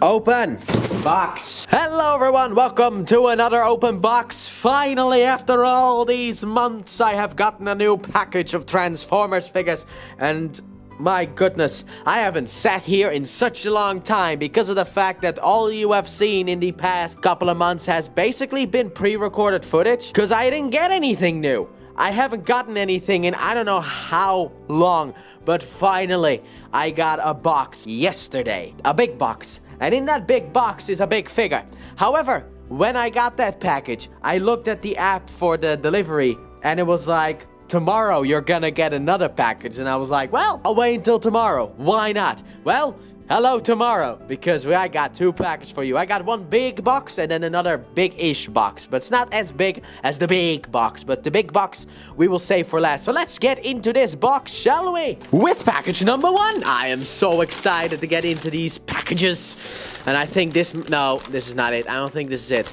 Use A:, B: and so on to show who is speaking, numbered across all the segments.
A: Open box. Hello everyone, welcome to another open box. Finally, after all these months, I have gotten a new package of Transformers figures. And my goodness, I haven't sat here in such a long time because of the fact that all you have seen in the past couple of months has basically been pre-recorded footage. Because I didn't get anything new. I haven't gotten anything in I don't know how long. But finally, I got a box yesterday. A big box. And in that big box is a big figure. However, when I got that package, I looked at the app for the delivery and it was like, tomorrow you're gonna get another package. And I was like, well, I'll wait until tomorrow. Why not? Well, hello tomorrow, because I got two packages for you. I got one big box and then another big-ish box. But it's not as big as the big box. But the big box we will save for last. So let's get into this box, shall we? With package number 1. I am so excited to get into these packages. And I think this... No, this is not it. I don't think this is it.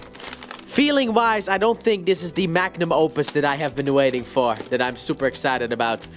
A: Feeling-wise, I don't think this is the magnum opus that I have been waiting for. That I'm super excited about.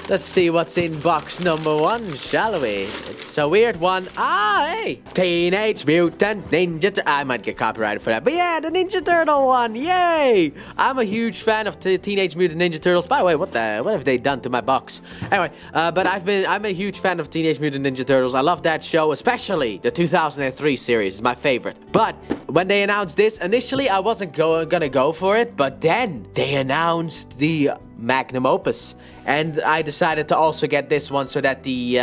A: Let's see what's in box number 1, shall we? It's a weird one. Ah, hey! Teenage Mutant Ninja Turtle. I might get copyrighted for that. But yeah, the Ninja Turtle one. Yay! I'm a huge fan of Teenage Mutant Ninja Turtles. By the way, what have they done to my box? Anyway, but I'm a huge fan of Teenage Mutant Ninja Turtles. I love that show, especially the 2003 series. It's my favorite. But when they announced this, initially I wasn't gonna go for it. But then they announced the magnum opus. And I decided to also get this one so that the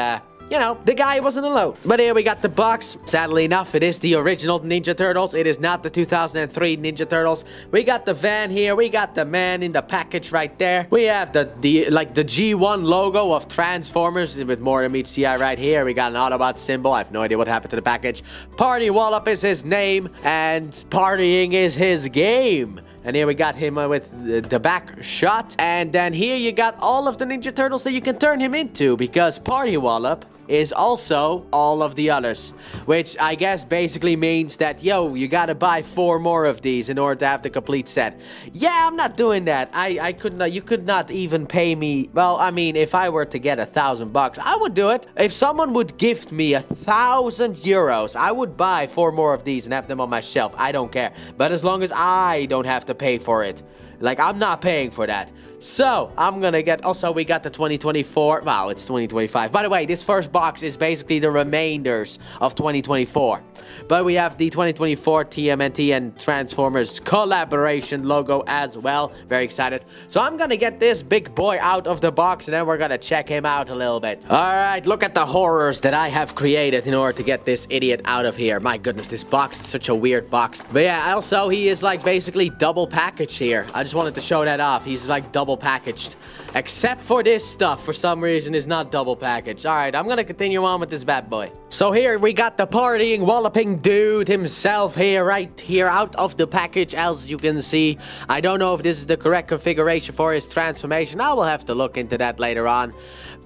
A: guy wasn't alone. But here we got the box. Sadly enough, it is the original Ninja Turtles. It is not the 2003 Ninja Turtles. We got the van here. We got the man in the package right there. We have the G1 logo of Transformers with more than meets the eye right here. We got an Autobot symbol. I have no idea what happened to the package. Party Wallop is his name. And partying is his game. And here we got him with the back shot. And then here you got all of the Ninja Turtles that you can turn him into. Because Party Wallop is also all of the others. Which I guess basically means that, yo, you gotta buy 4 more of these in order to have the complete set. Yeah, I'm not doing that. I could not, you could not even pay me. Well, I mean, if I were to get $1,000, I would do it. If someone would gift me 1,000 euros, I would buy 4 more of these and have them on my shelf. I don't care. But as long as I don't have to pay for it. Like, I'm not paying for that. So, I'm gonna get... Also, we got the 2024... Wow, it's 2025. By the way, this first box is basically the remainders of 2024. But we have the 2024 TMNT and Transformers collaboration logo as well. Very excited. So, I'm gonna get this big boy out of the box, and then we're gonna check him out a little bit. Alright, look at the horrors that I have created in order to get this idiot out of here. My goodness, this box is such a weird box. But yeah, also, he is like basically double packaged here. I just wanted to show that off. He's like double packaged, except for this stuff for some reason is not double packaged. All right, I'm gonna continue on with this bad boy. So here we got the partying walloping dude himself here, right here out of the package, as you can see. I don't know if this is the correct configuration for his transformation. I will have to look into that later on.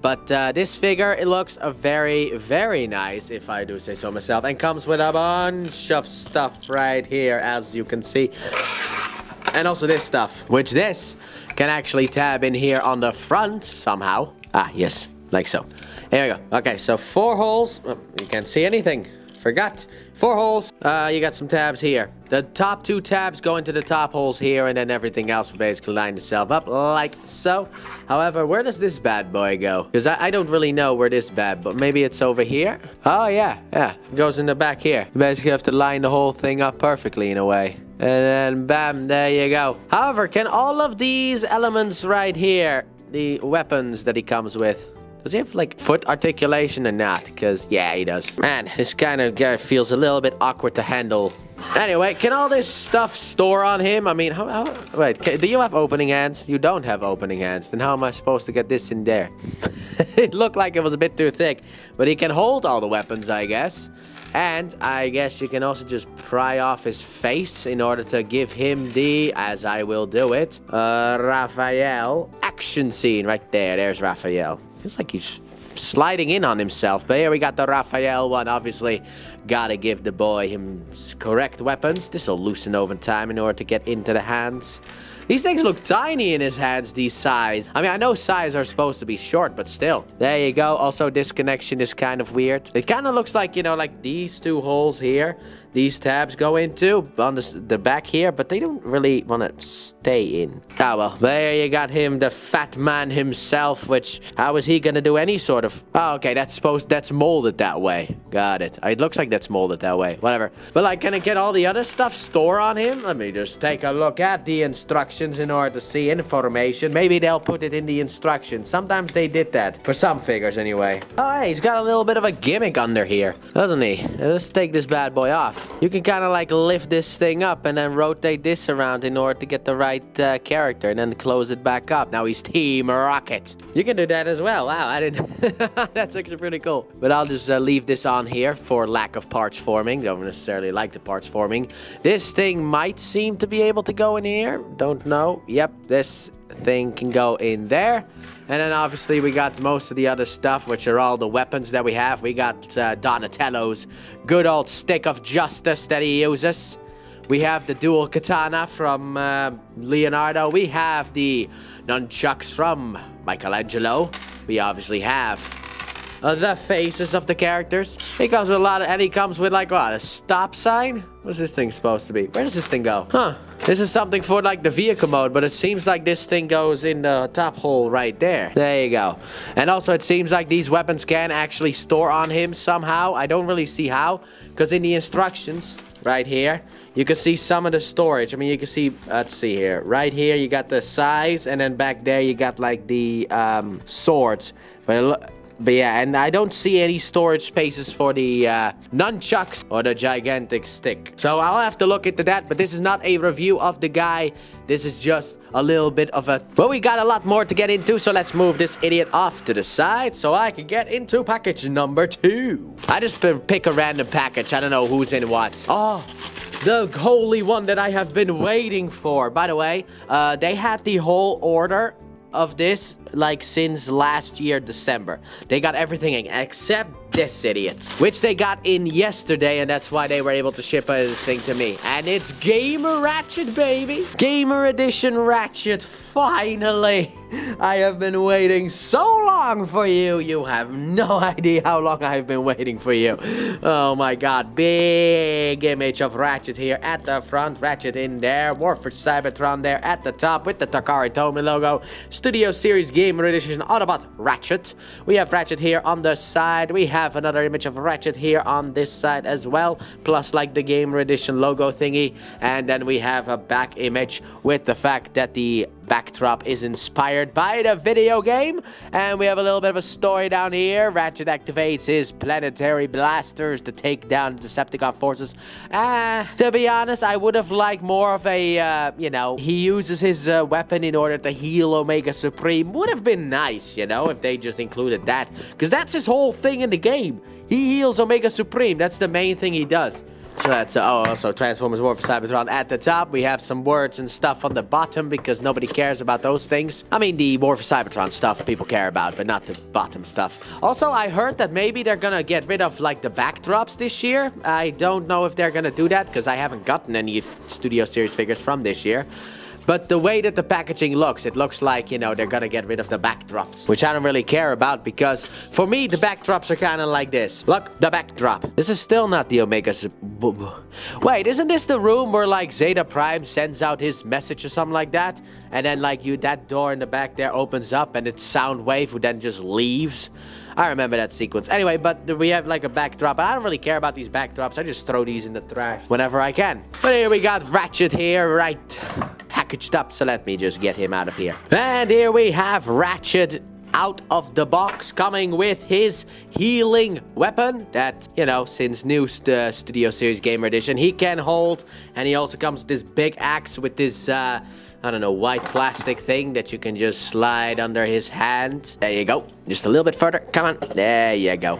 A: But this figure, it looks very, very nice, if I do say so myself, and comes with a bunch of stuff right here, as you can see. And also this stuff, which this can actually tab in here on the front somehow. Ah, yes, like so. Here we go. Okay, so 4 holes. Oh, you can't see anything. Forgot. 4 holes. You got some tabs here. The top 2 tabs go into the top holes here, and then everything else will basically line itself up like so. However, where does this bad boy go? Because I don't really know where this bad boy... Maybe it's over here? Oh, yeah. It goes in the back here. You basically have to line the whole thing up perfectly in a way. And then, bam, there you go. However, can all of these elements right here, the weapons that he comes with, does he have, like, foot articulation or not? Because, yeah, he does. Man, this kind of guy feels a little bit awkward to handle. Anyway, can all this stuff store on him? I mean, wait, do you have opening hands? You don't have opening hands. Then how am I supposed to get this in there? It looked like it was a bit too thick. But he can hold all the weapons, I guess. And I guess you can also just pry off his face in order to give him the, as I will do it, Raphael action scene right there. There's Raphael. Feels like he's sliding in on himself. But here we got the Raphael one. Obviously, gotta give the boy his correct weapons. This will loosen over time in order to get into the hands. These things look tiny in his hands, these size. I mean, I know size are supposed to be short, but still. There you go. Also, this connection is kind of weird. It kind of looks like, you know, like these two holes here. These tabs go into on the back here, but they don't really want to stay in. Ah, well, there you got him, the fat man himself, which, how is he going to do any sort of... Oh, okay, that's molded that way. Got it. It looks like that's molded that way. Whatever. But, like, can I get all the other stuff store on him? Let me just take a look at the instructions in order to see information. Maybe they'll put it in the instructions. Sometimes they did that. For some figures, anyway. Oh, hey, he's got a little bit of a gimmick under here, doesn't he? Let's take this bad boy off. You can kind of like lift this thing up and then rotate this around in order to get the right character and then close it back up. Now he's Team Rocket. You can do that as well. Wow, I didn't... That's actually pretty cool. But I'll just leave this on here for lack of parts forming. Don't necessarily like the parts forming. This thing might seem to be able to go in here. Don't know. Yep, this thing can go in there. And then obviously we got most of the other stuff, which are all the weapons that we have. We got Donatello's good old stick of justice that he uses. We have the dual katana from Leonardo. We have the nunchucks from Michelangelo. We obviously have the faces of the characters. He comes with a lot of, and he comes with like, what, a stop sign? What's this thing supposed to be? Where does this thing go? Huh. This is something for like the vehicle mode, but it seems like this thing goes in the top hole right there. There you go. And also it seems like these weapons can actually store on him somehow. I don't really see how, because in the instructions right here, you can see some of the storage. I mean, you can see, let's see here. Right here, you got the size, and then back there, you got like the swords. But yeah, and I don't see any storage spaces for the nunchucks or the gigantic stick. So I'll have to look into that, but this is not a review of the guy. This is just a little bit of a... Well, we got a lot more to get into, so let's move this idiot off to the side so I can get into package number 2. I just pick a random package. I don't know who's in what. Oh, the holy one that I have been waiting for. By the way, they had the whole order of this like since last year December. They got everything in except this idiot, which they got in yesterday, and that's why they were able to ship this thing to me. And it's Gamer Ratchet, baby. Gamer Edition Ratchet. Finally. I have been waiting so long for you. You have no idea how long I've been waiting for you. Oh my god. Big image of Ratchet here at the front. Ratchet in there. Morpher Cybertron there at the top with the Takara Tomy logo. Studio Series Gamer Edition Autobot Ratchet. We have Ratchet here on the side. We have another image of Ratchet here on this side as well. Plus like the Gamer Edition logo thingy. And then we have a back image with the fact that the backdrop is inspired by the video game, and we have a little bit of a story down here. Ratchet activates his planetary blasters to take down Decepticon forces. To be honest, I would have liked more of a, you know, he uses his weapon in order to heal Omega Supreme. Would have been nice, you know, if they just included that, because that's his whole thing in the game. He heals Omega Supreme. That's the main thing he does. So that's, also Transformers War for Cybertron at the top. We have some words and stuff on the bottom because nobody cares about those things. I mean, the War for Cybertron stuff people care about, but not the bottom stuff. Also, I heard that maybe they're gonna get rid of, like, the backdrops this year. I don't know if they're gonna do that because I haven't gotten any Studio Series figures from this year. But the way that the packaging looks, it looks like, you know, they're gonna get rid of the backdrops, which I don't really care about because for me, the backdrops are kind of like this. Look, the backdrop. This is still not the Omega... Wait, isn't this the room where, like, Zeta Prime sends out his message or something like that? And then, like, that door in the back there opens up and it's Soundwave who then just leaves? I remember that sequence. Anyway, but we have like a backdrop, but I don't really care about these backdrops. I just throw these in the trash whenever I can. But here we got Ratchet here, right packaged up. So let me just get him out of here. And here we have Ratchet out of the box, coming with his healing weapon that, you know, since new Studio Series Gamer Edition, he can hold. And he also comes with this big axe with this, I don't know, white plastic thing that you can just slide under his hand. There you go. Just a little bit further. Come on. There you go.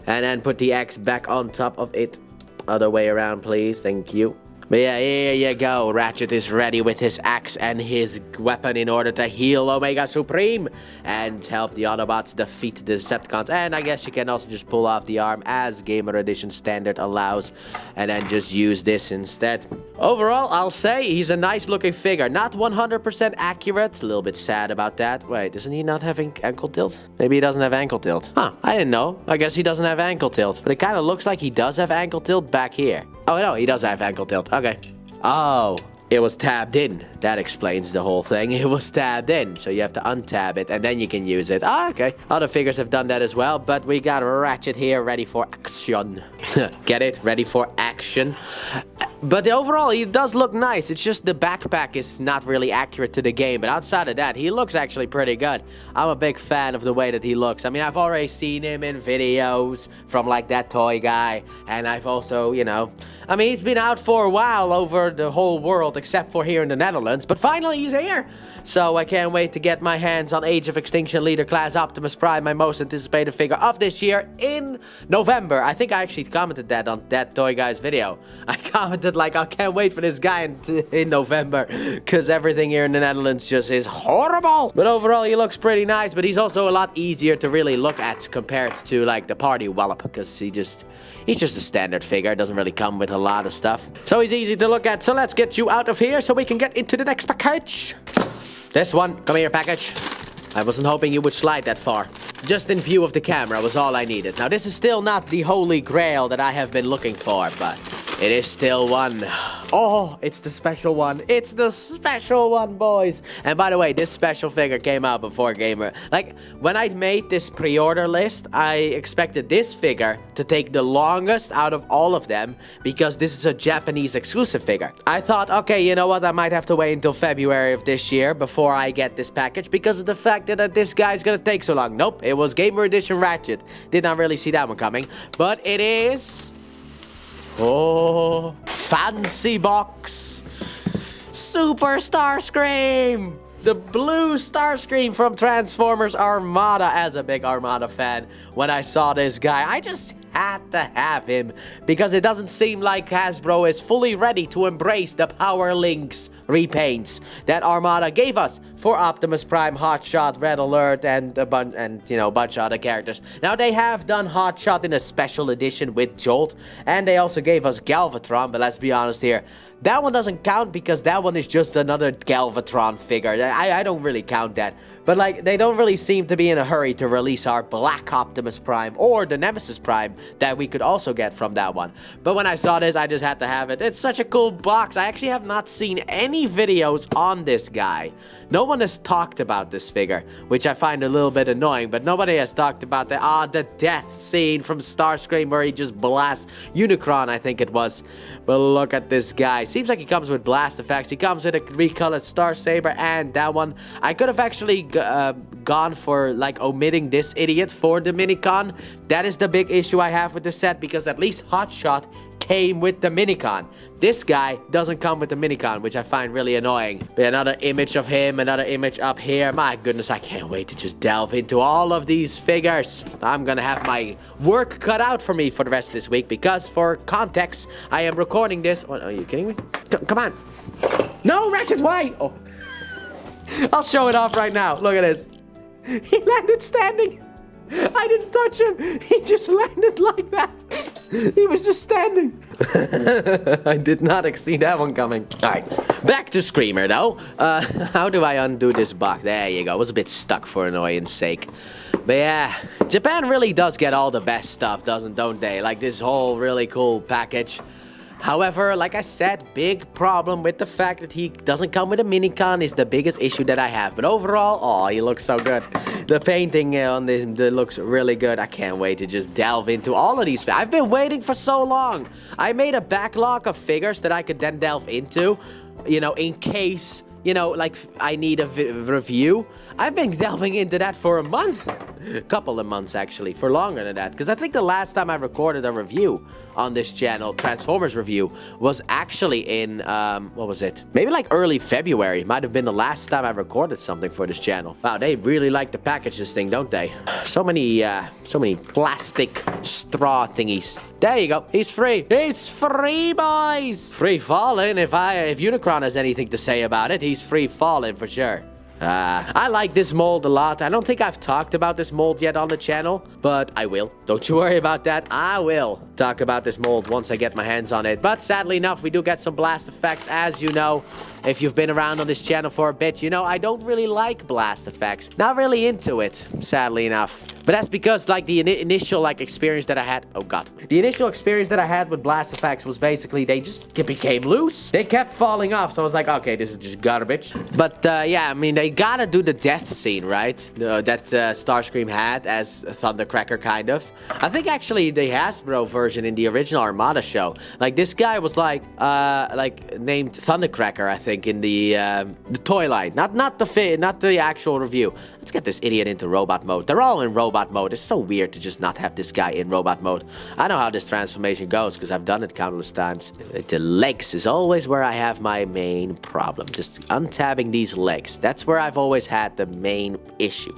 A: And then put the axe back on top of it. Other way around, please. Thank you. But yeah, here you go. Ratchet is ready with his axe and his weapon in order to heal Omega Supreme and help the Autobots defeat the Decepticons. And I guess you can also just pull off the arm as Gamer Edition Standard allows and then just use this instead. Overall, I'll say he's a nice looking figure. Not 100% accurate. A little bit sad about that. Wait, doesn't he not have ankle tilt? Maybe he doesn't have ankle tilt. Huh, I didn't know. I guess he doesn't have ankle tilt. But it kind of looks like he does have ankle tilt back here. Oh, no, he does have ankle tilt. Okay. Oh, it was tabbed in. That explains the whole thing. It was tabbed in, so you have to untab it, and then you can use it. Ah, okay. Other figures have done that as well, but we got Ratchet here ready for action. Get it? Ready for action. But overall, he does look nice. It's just the backpack is not really accurate to the game. But outside of that, he looks actually pretty good. I'm a big fan of the way that he looks. I mean, I've already seen him in videos from, like, that toy guy. And I've also, you know... I mean, he's been out for a while over the whole world, except for here in the Netherlands. But finally, he's here. So I can't wait to get my hands on Age of Extinction Leader Class Optimus Prime, my most anticipated figure of this year, in November. I think I actually commented that on that toy guy's video. I commented like, I can't wait for this guy in November, because everything here in the Netherlands just is horrible. But overall, he looks pretty nice, but he's also a lot easier to really look at compared to like the Party Wallop, because he's just a standard figure. It doesn't really come with a lot of stuff. So he's easy to look at. So let's get you out of here so we can get into the next package. This one, come here, package. I wasn't hoping you would slide that far. Just in view of the camera was all I needed. Now, this is still not the holy grail that I have been looking for, but it is still one. Oh, it's the special one. It's the special one, boys. And by the way, this special figure came out before Gamer. Like, when I made this pre-order list, I expected this figure to take the longest out of all of them because this is a Japanese exclusive figure. I thought, okay, you know what? I might have to wait until February of this year before I get this package because of the fact that this guy's gonna take so long. Nope, it was Gamer Edition Ratchet. Did not really see that one coming. But it is... oh, fancy box. Super Starscream. The blue Starscream from Transformers Armada. As a big Armada fan, when I saw this guy, I just had to have him because it doesn't seem like Hasbro is fully ready to embrace the Power Links repaints that Armada gave us for Optimus Prime, Hotshot, Red Alert, and a bunch of other characters. Now, they have done Hotshot in a special edition with Jolt, and they also gave us Galvatron, but let's be honest here, that one doesn't count because that one is just another Galvatron figure. I don't really count that. But, like, they don't really seem to be in a hurry to release our Black Optimus Prime or the Nemesis Prime that we could also get from that one. But when I saw this, I just had to have it. It's such a cool box. I actually have not seen any videos on this guy. No one has talked about this figure, which I find a little bit annoying, but nobody has talked about the death scene from Starscream where he just blasts Unicron, I think it was. But look at this guy. Seems like he comes with blast effects. He comes with a recolored Star Saber and that one. I could have actually gone for like omitting this idiot for the Minicon. That is the big issue I have with the set because at least Hotshot came with the Minicon. This guy doesn't come with the Minicon, which I find really annoying. But another image of him, another image up here. My goodness, I can't wait to just delve into all of these figures. I'm gonna have my work cut out for me for the rest of this week because for context, I am recording this. What, are you kidding me? Come on. No, Ratchet, why? Oh. I'll show it off right now. Look at this. He landed standing. I didn't touch him. He just landed like that. He was just standing. I did not see that one coming. All right, back to Screamer though. How do I undo this box? There you go. I was a bit stuck for annoyance sake. But yeah, Japan really does get all the best stuff, don't they? Like this whole really cool package. However, like I said, big problem with the fact that he doesn't come with a Minicon is the biggest issue that I have. But overall, oh, he looks so good. The painting on this looks really good. I can't wait to just delve into all of these. I've been waiting for so long. I made a backlog of figures that I could then delve into, you know, in case, you know, like I need a review. I've been delving into that for a month. A couple of months, actually, for longer than that. Because I think the last time I recorded a review on this channel, Transformers review, was actually in, what was it? Maybe like early February. Might have been the last time I recorded something for this channel. Wow, they really like to package this thing, don't they? So many plastic straw thingies. There you go. He's free. He's free, boys. Free falling. If Unicron has anything to say about it, he's free falling for sure. I like this mold a lot. I don't think I've talked about this mold yet on the channel, but I will. Don't you worry about that. I will talk about this mold once I get my hands on it. But sadly enough, we do get some blast effects, as you know. If you've been around on this channel for a bit, you know I don't really like blast effects. Not really into it, sadly enough. But that's because, like, the initial, like, experience that I had... Oh, God. The initial experience that I had with blast effects was basically they just became loose. They kept falling off, so I was like, okay, this is just garbage. But, yeah, I mean, they gotta do the death scene, right? That Starscream had as a Thundercracker, kind of. I think, actually, the Hasbro version in the original Armada show, like, this guy was, like, named Thundercracker, I think, in the toy line. Not the actual review. Let's get this idiot into robot mode. They're all in robot mode. It's so weird to just not have this guy in robot mode. I know how this transformation goes because I've done it countless times. The legs is always where I have my main problem. Just untabbing these legs. That's where I've always had the main issue.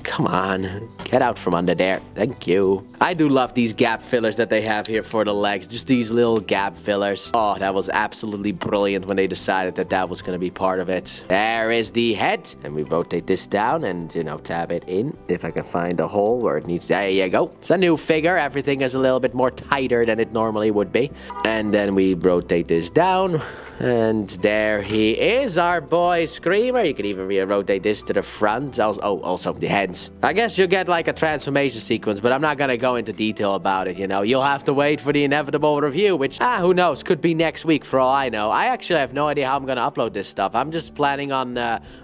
A: Come on, get out from under there. Thank you. I do love these gap fillers that they have here for the legs. Just these little gap fillers. Oh, that was absolutely brilliant when they decided that that was going to be part of it. There is the head. And we rotate this down and, you know, tab it in. If I can find a hole where it needs. There you go. It's a new figure. Everything is a little bit more tighter than it normally would be. And then we rotate this down. And there he is, our boy Screamer. You can even rotate this to the front. Also the heads. I guess you'll get like a transformation sequence, but I'm not gonna go into detail about it, you know. You'll have to wait for the inevitable review, which, who knows, could be next week for all I know. I actually have no idea how I'm gonna upload this stuff. I'm just planning on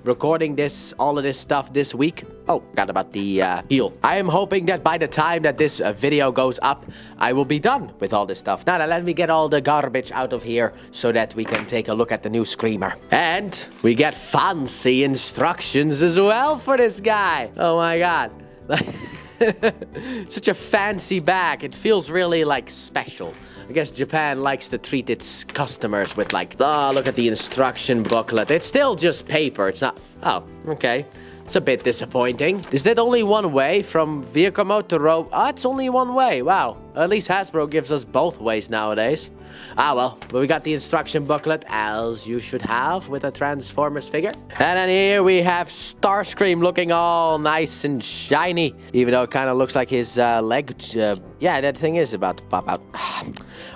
A: recording all of this stuff this week. Oh, forgot about the heel. I am hoping that by the time that this video goes up, I will be done with all this stuff. Now, let me get all the garbage out of here so that we can take a look at the new Screamer. And we get fancy instructions as well for this guy. Oh my god. Such a fancy bag. It feels really, like, special. I guess Japan likes to treat its customers with, like, oh, look at the instruction booklet. It's still just paper. It's not... Oh, okay. It's a bit disappointing. Is that only one way from vehicle mode to rope? Oh, it's only one way. Wow. At least Hasbro gives us both ways nowadays. Ah, well. But we got the instruction booklet, as you should have with a Transformers figure. And then here we have Starscream looking all nice and shiny. Even though it kind of looks like his leg... yeah, that thing is about to pop out.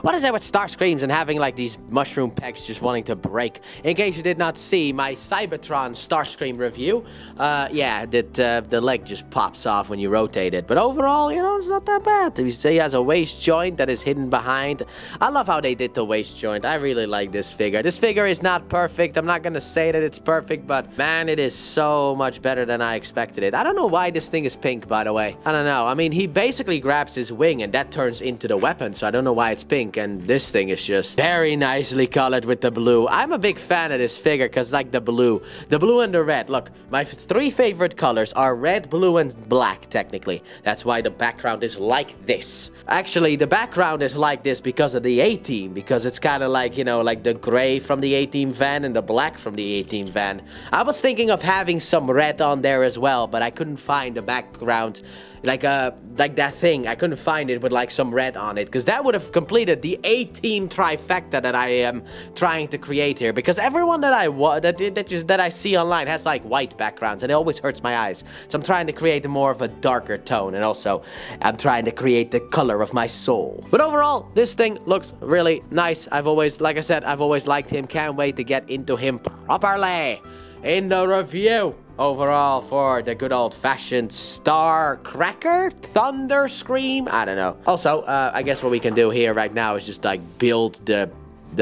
A: What is that with Starscreams and having, like, these mushroom pecs just wanting to break? In case you did not see my Cybertron Starscream review, yeah, the leg just pops off when you rotate it. But overall, you know, it's not that bad. He has a waist joint that is hidden behind. I love how they did the waist joint. I really like this figure. This figure is not perfect. I'm not gonna say that it's perfect, but man, it is so much better than I expected it. I don't know why this thing is pink, by the way. I don't know. I mean, he basically grabs his wing and that turns into the weapon, so I don't know why it's pink. And this thing is just very nicely colored with the blue. I'm a big fan of this figure because, like, the blue and the red. Look, my three favorite colors are red, blue, and black, technically. That's why the background is like this. Actually, the background is like this because of the A-Team, because it's kind of like, you know, like the gray from the A-Team van and the black from the A-Team van. I was thinking of having some red on there as well, but I couldn't find the background, like that thing. I couldn't find it with, like, some red on it, because that would have completed the A-Team trifecta that I am trying to create here, because everyone that I see online has, like, white backgrounds, and it always hurts my eyes. So I'm trying to create more of a darker tone, and also I'm trying to create the color of my soul. But overall, this thing looks really nice. Like I said, I've always liked him. Can't wait to get into him properly in the review. Overall, for the good old-fashioned Starcracker? Thunderscream? I don't know. Also, I guess what we can do here right now is just, like, build the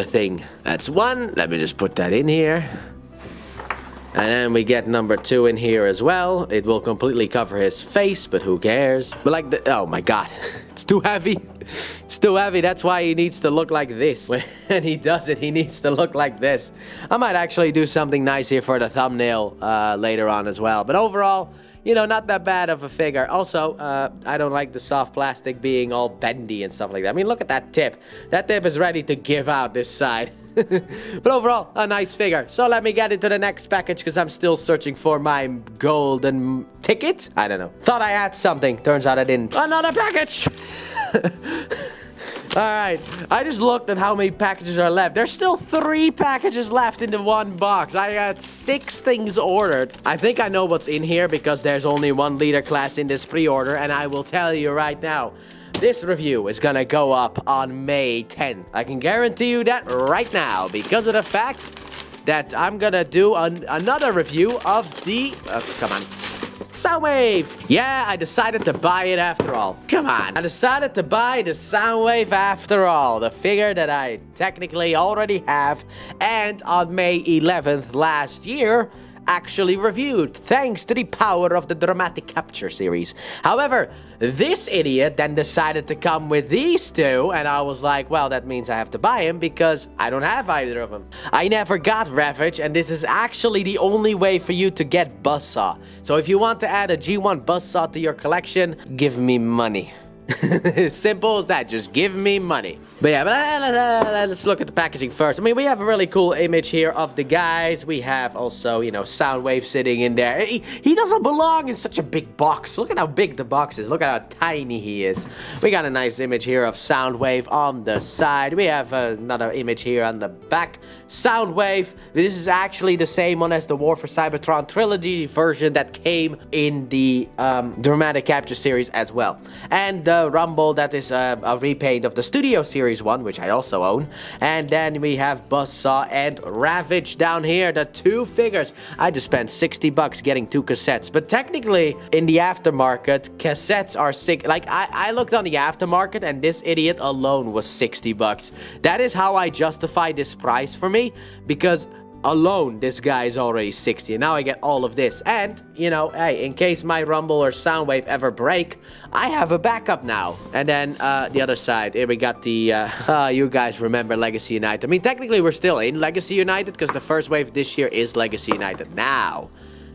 A: thing. That's one. Let me just put that in here. And then we get number 2 in here as well. It will completely cover his face, but who cares? But like the... Oh my god. It's too heavy. It's too heavy. That's why he needs to look like this. When he does it, he needs to look like this. I might actually do something nice here for the thumbnail later on as well. But overall, you know, not that bad of a figure. Also, I don't like the soft plastic being all bendy and stuff like that. I mean, look at that tip. That tip is ready to give out this side. But overall, a nice figure. So let me get into the next package because I'm still searching for my golden ticket. I don't know. Thought I had something. Turns out I didn't. Another package! Alright, I just looked at how many packages are left. There's still 3 packages left in the one box. I got 6 things ordered. I think I know what's in here because there's only 1 leader class in this pre-order. And I will tell you right now, this review is gonna go up on May 10th. I can guarantee you that right now because of the fact that I'm gonna do another review of the... come on. Soundwave! Yeah, I decided to buy it after all. Come on. I decided to buy the Soundwave after all. The figure that I technically already have. And on May 11th last year, actually reviewed, thanks to the power of the Dramatic Capture series. However, this idiot then decided to come with these 2, and I was like, well, that means I have to buy him because I don't have either of them. I never got Ravage, and this is actually the only way for you to get Buzzsaw. So if you want to add a G1 Buzzsaw to your collection, give me money. Simple as that, just give me money. But yeah, let's look at the packaging first. I mean, we have a really cool image here of the guys. We have also, you know, Soundwave sitting in there. He doesn't belong in such a big box. Look at how big the box is. Look at how tiny he is. We got a nice image here of Soundwave on the side. We have another image here on the back. Soundwave. This is actually the same one as the War for Cybertron trilogy version that came in the Dramatic Capture series as well. And Rumble, that is a repaint of the Studio Series one, which I also own. And then we have Buzzsaw and Ravage down here, the 2 figures. I just spent 60 bucks getting 2 cassettes, but technically in the aftermarket, cassettes are sick. Like I looked on the aftermarket and this idiot alone was 60 bucks. That is how I justify this price for me, because alone this guy is already 60 and now I get all of this. And you know, hey, in case my Rumble or Soundwave ever break, I have a backup now. And then the other side, here we got the you guys remember Legacy United. I mean, technically we're still in Legacy United because the first wave this year is Legacy United. Now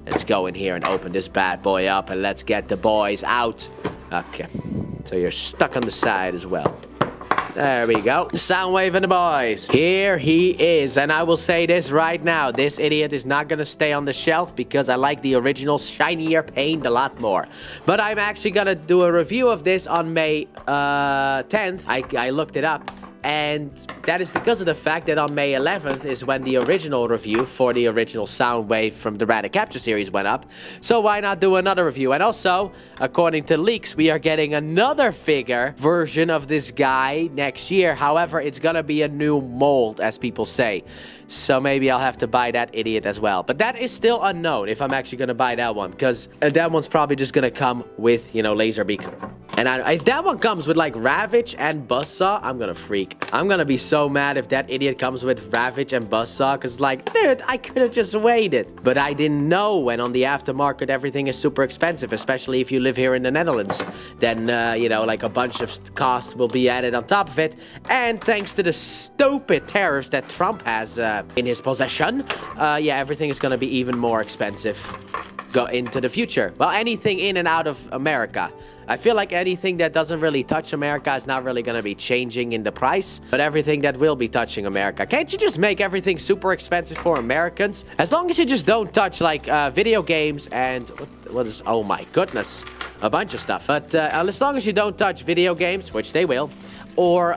A: let's go in here and open this bad boy up and let's get the boys out. Okay, so you're stuck on the side as well. There we go. Soundwave and the boys. Here he is. And I will say this right now. This idiot is not going to stay on the shelf because I like the original shinier paint a lot more. But I'm actually going to do a review of this on May 10th. I looked it up. And that is because of the fact that on May 11th is when the original review for the original Soundwave from the Dramatic Capture series went up. So why not do another review? And also, according to leaks, we are getting another figure version of this guy next year. However, it's gonna be a new mold, as people say. So maybe I'll have to buy that idiot as well. But that is still unknown if I'm actually gonna buy that one, because that one's probably just gonna come with, you know, Laserbeak. And if that one comes with like Ravage and Buzzsaw, I'm gonna freak. I'm gonna be so mad if that idiot comes with Ravage and Buzzsaw, because like, dude, I could have just waited. But I didn't know when on the aftermarket everything is super expensive, especially if you live here in the Netherlands. Then, you know, like a bunch of costs will be added on top of it. And thanks to the stupid tariffs that Trump has in his possession, yeah, everything is gonna be even more expensive go into the future. Well, anything in and out of America. I feel like anything that doesn't really touch America is not really going to be changing in the price, but everything that will be touching America. Can't you just make everything super expensive for Americans? As long as you just don't touch like video games and what is, oh my goodness, a bunch of stuff. But as long as you don't touch video games, which they will, or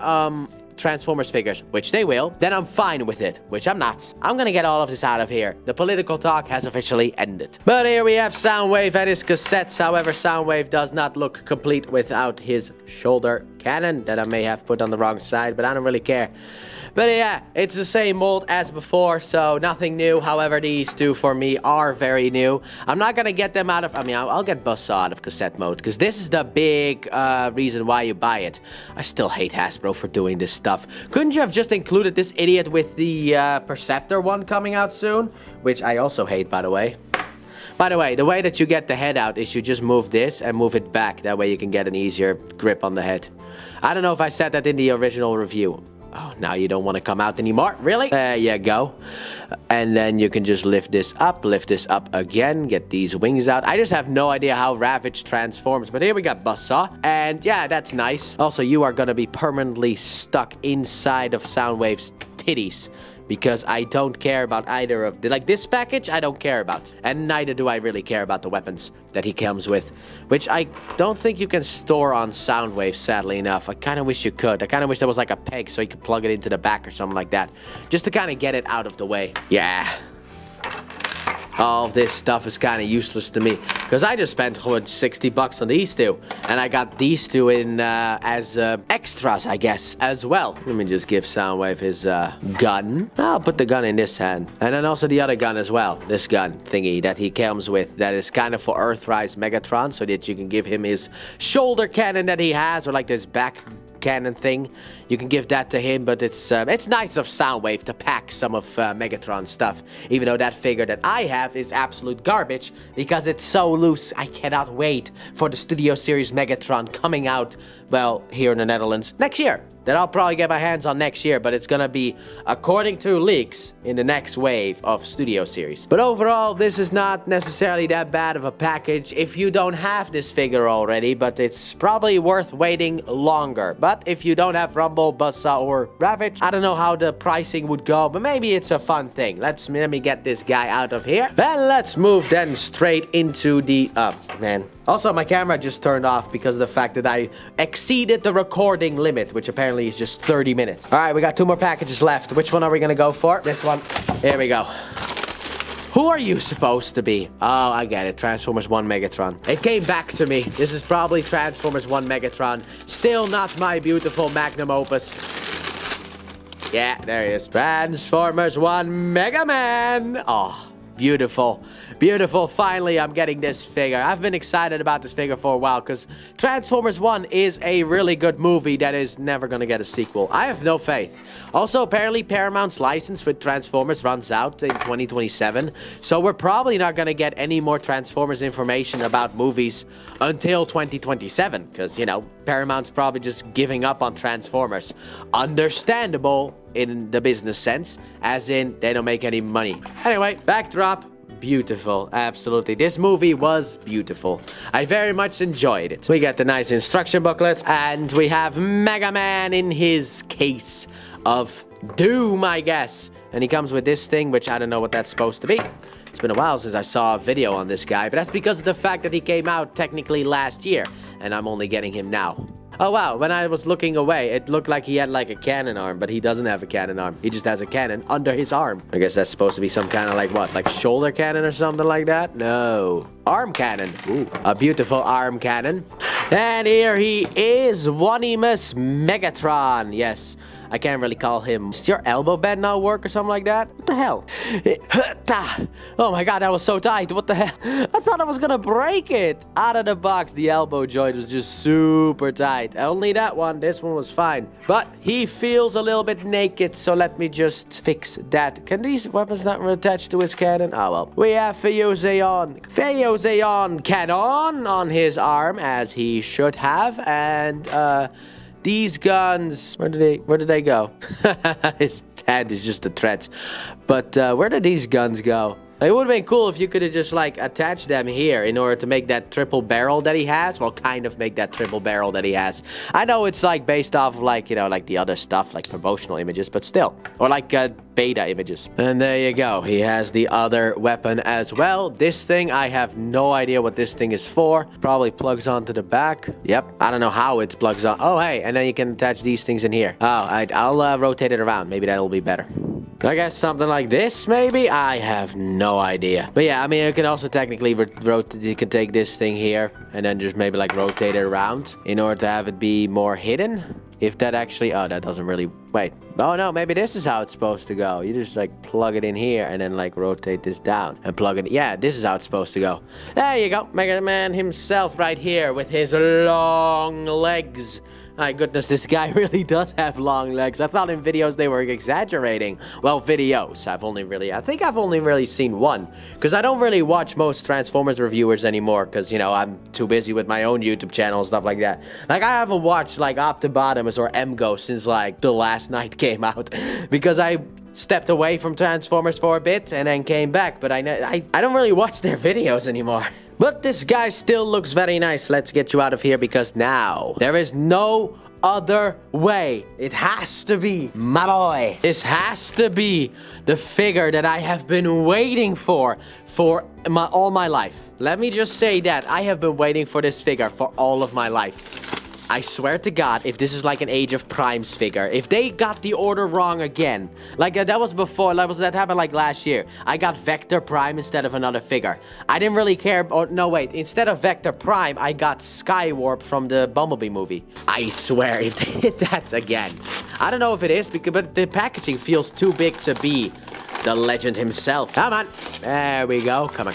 A: Transformers figures, which they will, then I'm fine with it, which I'm not. I'm gonna get all of this out of here. The political talk has officially ended. But here we have Soundwave and his cassettes. However, Soundwave does not look complete without his shoulder cannon that I may have put on the wrong side, but I don't really care. But yeah, it's the same mold as before, so nothing new. However, these two for me are very new. I'm not gonna get them out of, I'll get Buzzsaw out of cassette mode, because this is the big reason why you buy it. I still hate Hasbro for doing this stuff. Couldn't you have just included this idiot with the Perceptor one coming out soon? Which I also hate, by the way. By the way, the way that you get the head out is you just move this and move it back. That way you can get an easier grip on the head. I don't know if I said that in the original review. Oh, now you don't want to come out anymore? Really? There you go. And then you can just lift this up again, get these wings out. I just have no idea how Ravage transforms, but here we got Buzzsaw. And yeah, that's nice. Also, you are going to be permanently stuck inside of Soundwave's titties, because I don't care about either of the, like, this package I don't care about, and neither do I really care about the weapons that he comes with, which I don't think you can store on Soundwave, sadly enough. I kind of wish you could. I kind of wish there was like a peg so you could plug it into the back or something like that, just to kind of get it out of the way. Yeah. All of this stuff is kind of useless to me, because I just spent $60 on these two, and I got these two in as extras, I guess, as well. Let me just give Soundwave his gun. I'll put the gun in this hand, and then also the other gun as well. This gun thingy that he comes with, that is kind of for Earthrise Megatron, so that you can give him his shoulder cannon that he has, or like this back cannon thing. You can give that to him, but it's nice of Soundwave to pack some of Megatron's stuff, even though that figure that I have is absolute garbage because it's so loose. I cannot wait for the Studio Series Megatron coming out, well, here in the Netherlands next year. That I'll probably get my hands on next year, but it's gonna be, according to leaks, in the next wave of Studio Series. But overall, this is not necessarily that bad of a package if you don't have this figure already, but it's probably worth waiting longer. But if you don't have Rumble, Buzzsaw, or Ravage, I don't know how the pricing would go, but maybe it's a fun thing. Let me get this guy out of here. And let's move then straight into the... man. Also, my camera just turned off because of the fact that I exceeded the recording limit, which apparently is just 30 minutes. All right, we got 2 more packages left. Which one are we gonna go for? This one. Here we go. Who are you supposed to be? Oh, I get it. Transformers 1 Megatron. It came back to me. This is probably Transformers 1 Megatron. Still not my beautiful magnum opus. Yeah, there he is. Transformers 1 Mega Man. Oh, beautiful. Beautiful. Finally, I'm getting this figure. I've been excited about this figure for a while because Transformers 1 is a really good movie that is never going to get a sequel. I have no faith. Also, apparently Paramount's license with Transformers runs out in 2027, so we're probably not going to get any more Transformers information about movies until 2027 because, you know, Paramount's probably just giving up on Transformers. Understandable in the business sense, as in they don't make any money. Anyway, backdrop. Beautiful, absolutely. This movie was beautiful. I very much enjoyed it. We got the nice instruction booklet, and we have Mega Man in his case of doom, I guess. And he comes with this thing, which I don't know what that's supposed to be. It's been a while since I saw a video on this guy, but that's because of the fact that he came out technically last year, and I'm only getting him now. Oh wow, when I was looking away, it looked like he had like a cannon arm, but he doesn't have a cannon arm. He just has a cannon under his arm. I guess that's supposed to be some kind of like what? Like shoulder cannon or something like that? No. Arm cannon. Ooh, a beautiful arm cannon. And here he is, Wanimus Megatron. Yes. I can't really call him. Does your elbow bend now work or something like that? What the hell? Oh my god, that was so tight. What the hell? I thought I was gonna break it. Out of the box, the elbow joint was just super tight. Only that one. This one was fine. But he feels a little bit naked, so let me just fix that. Can these weapons not attach to his cannon? Oh well. We have Feuzeon cannon on his arm, as he should have. And, these guns, where did they go? His hand is just a threat. But where did these guns go? It would have been cool if you could have just like attached them here in order to make that triple barrel that he has. Well, kind of make that triple barrel that he has. I know it's like based off of like, you know, like the other stuff, like promotional images, but still. Or like beta images. And there you go. He has the other weapon as well. This thing, I have no idea what this thing is for. Probably plugs onto the back. Yep. I don't know how it plugs on. Oh, hey. And then you can attach these things in here. Oh, I'll rotate it around. Maybe that'll be better. I guess something like this, maybe? I have no idea. But yeah, I mean, you can also technically rotate. You can take this thing here and then just maybe like rotate it around in order to have it be more hidden. If that actually... Oh, that doesn't really... Wait. Oh, no, maybe this is how it's supposed to go. You just, like, plug it in here and then, like, rotate this down and plug it... Yeah, this is how it's supposed to go. There you go. Mega Man himself right here with his long legs. My goodness, this guy really does have long legs. I thought in videos they were exaggerating. Well, videos. I think I've only really seen one. Because I don't really watch most Transformers reviewers anymore. Because, you know, I'm too busy with my own YouTube channel and stuff like that. Like, I haven't watched, like, Optibotimus or MGO since, like, the last night came out. Because I stepped away from Transformers for a bit and then came back. But I don't really watch their videos anymore. But this guy still looks very nice. Let's get you out of here because now there is no other way. It has to be, my boy. This has to be the figure that I have been waiting for all my life. Let me just say that I have been waiting for this figure for all of my life. I swear to God, if this is like an Age of Primes figure, if they got the order wrong again, like that was before, that happened like last year. I got Vector Prime instead of another figure. I didn't really care, no wait, instead of Vector Prime, I got Skywarp from the Bumblebee movie. I swear, if they did that again. I don't know if it is, but the packaging feels too big to be the legend himself. Come on, there we go, come on.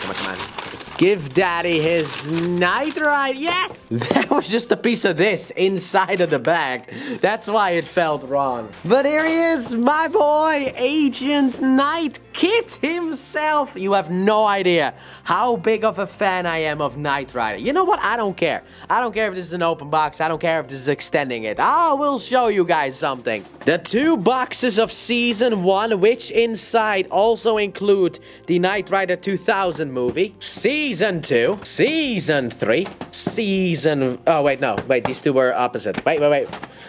A: Give Daddy his Knight Rider. Yes! That was just a piece of this inside of the bag. That's why it felt wrong. But here he is, my boy, Agent Knight K.I.T.T himself. You have no idea how big of a fan I am of Knight Rider. You know what? I don't care. I don't care if this is an open box. I don't care if this is extending it. I will show you guys something. The 2 boxes of Season 1, which inside also include the Knight Rider 2000 movie. Season 2, Season 3, Season... Oh, wait, no. Wait, these two were opposite. Wait.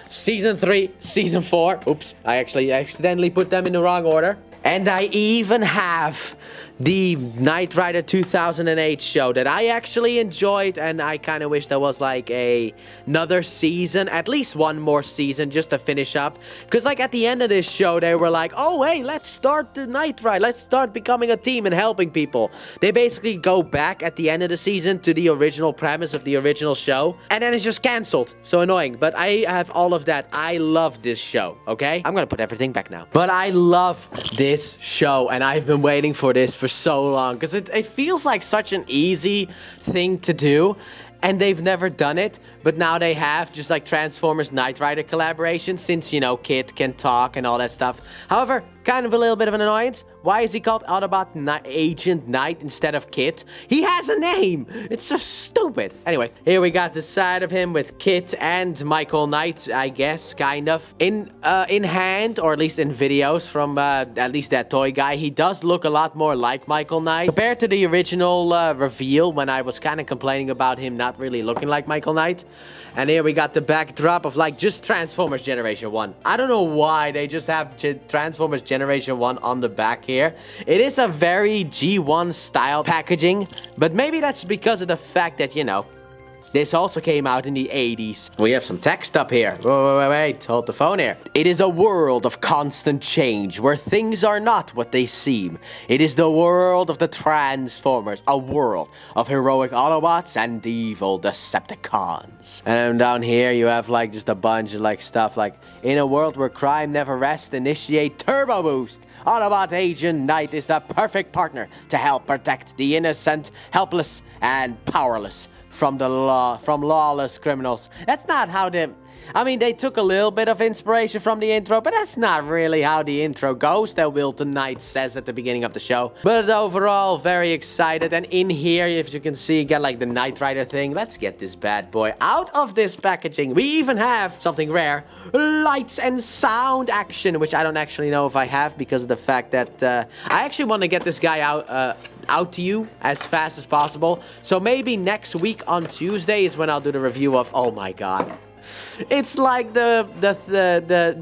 A: Season 3, Season 4. Oops, I actually accidentally put them in the wrong order. And I even have the Knight Rider 2008 show that I actually enjoyed, and I kind of wish there was like another season, at least one more season just to finish up. Because like at the end of this show, they were like, oh hey, let's start the Knight Rider, let's start becoming a team and helping people. They basically go back at the end of the season to the original premise of the original show, and then it's just cancelled. So annoying, but I have all of that. I love this show, okay? I'm gonna put everything back now. But I love this show, and I've been waiting for this for so long, because it feels like such an easy thing to do, and they've never done it, but now they have, just like Transformers Knight Rider collaboration, since, you know, K.I.T.T can talk and all that stuff. However, kind of a little bit of an annoyance. Why is he called Autobot Agent Knight instead of K.I.T.T? He has a name! It's so stupid. Anyway, here we got the side of him with K.I.T.T and Michael Knight, I guess, kind of. In hand, or at least in videos from at least that toy guy, he does look a lot more like Michael Knight. Compared to the original reveal, when I was kind of complaining about him not really looking like Michael Knight. And here we got the backdrop of like just Transformers Generation 1. I don't know why they just have Transformers Generation 1 on the back here. It is a very G1 style packaging, but maybe that's because of the fact that, you know, this also came out in the 80s. We have some text up here. Wait, hold the phone here. It is a world of constant change, where things are not what they seem. It is the world of the Transformers, a world of heroic Autobots and evil Decepticons. And down here you have like just a bunch of like stuff like, in a world where crime never rests, initiate Turbo Boost. Autobot Agent Knight is the perfect partner to help protect the innocent, helpless, and powerless from lawless criminals. That's not how I mean, they took a little bit of inspiration from the intro, but that's not really how the intro goes, that Wilton Knight says at the beginning of the show. But overall, very excited. And in here, if you can see, you got like the Knight Rider thing. Let's get this bad boy out of this packaging. We even have something rare, lights and sound action, which I don't actually know if I have, because of the fact that I actually want to get this guy out to you as fast as possible. So maybe next week on Tuesday is when I'll do the review of, oh my god, it's like the